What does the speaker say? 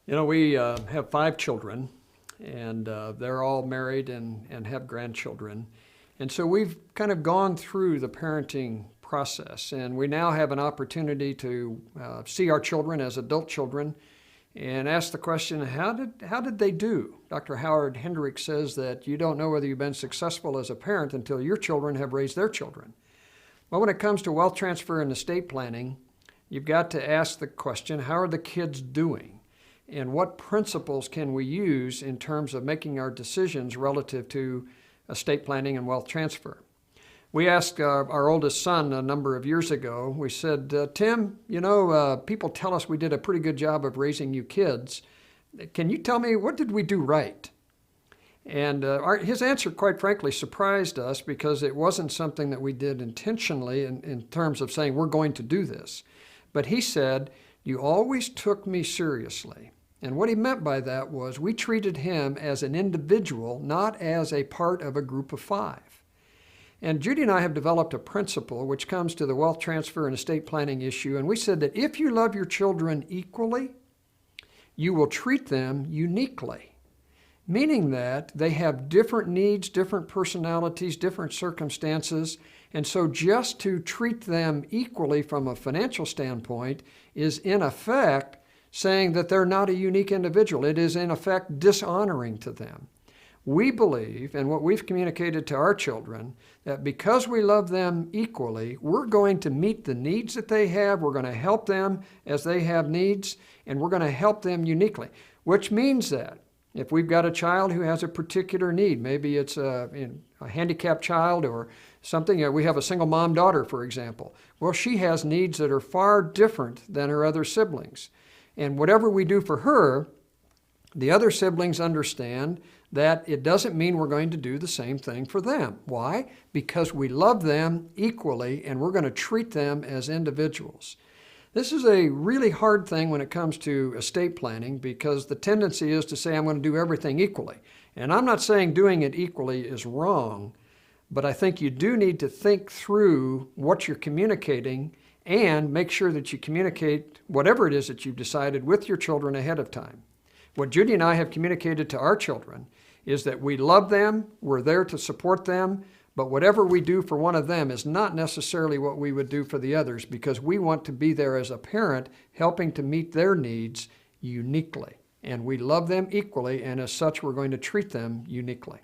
We have 5 children, and they're all married and have grandchildren. And so we've kind of gone through the parenting process, and we now have an opportunity to see our children as adult children and ask the question, how did they do? Dr. Howard Hendricks says that you don't know whether you've been successful as a parent until your children have raised their children. Well, when it comes to wealth transfer and estate planning, you've got to ask the question, how are the kids doing? And what principles can we use in terms of making our decisions relative to estate planning and wealth transfer? We asked our oldest son a number of years ago, we said, Tim, people tell us we did a pretty good job of raising you kids. Can you tell me, what did we do right? And his answer, quite frankly, surprised us because it wasn't something that we did intentionally in terms of saying we're going to do this. But he said, you always took me seriously. And what he meant by that was we treated him as an individual, not as a part of a group of 5. And Judy and I have developed a principle which comes to the wealth transfer and estate planning issue. And we said that if you love your children equally, you will treat them uniquely, meaning that they have different needs, different personalities, different circumstances. And so just to treat them equally from a financial standpoint is in effect saying that they're not a unique individual. It is in effect dishonoring to them. We believe, and what we've communicated to our children, that because we love them equally, we're going to meet the needs that they have, we're going to help them as they have needs, and we're going to help them uniquely, which means that if we've got a child who has a particular need, maybe it's a handicapped child or something, we have a single mom daughter, for example. Well, she has needs that are far different than her other siblings. And whatever we do for her, the other siblings understand that it doesn't mean we're going to do the same thing for them. Why? Because we love them equally and we're going to treat them as individuals. This is a really hard thing when it comes to estate planning because the tendency is to say I'm going to do everything equally. And I'm not saying doing it equally is wrong, but I think you do need to think through what you're communicating and make sure that you communicate whatever it is that you've decided with your children ahead of time. What Judy and I have communicated to our children is that we love them, we're there to support them, but whatever we do for one of them is not necessarily what we would do for the others because we want to be there as a parent helping to meet their needs uniquely. And we love them equally, and as such, we're going to treat them uniquely.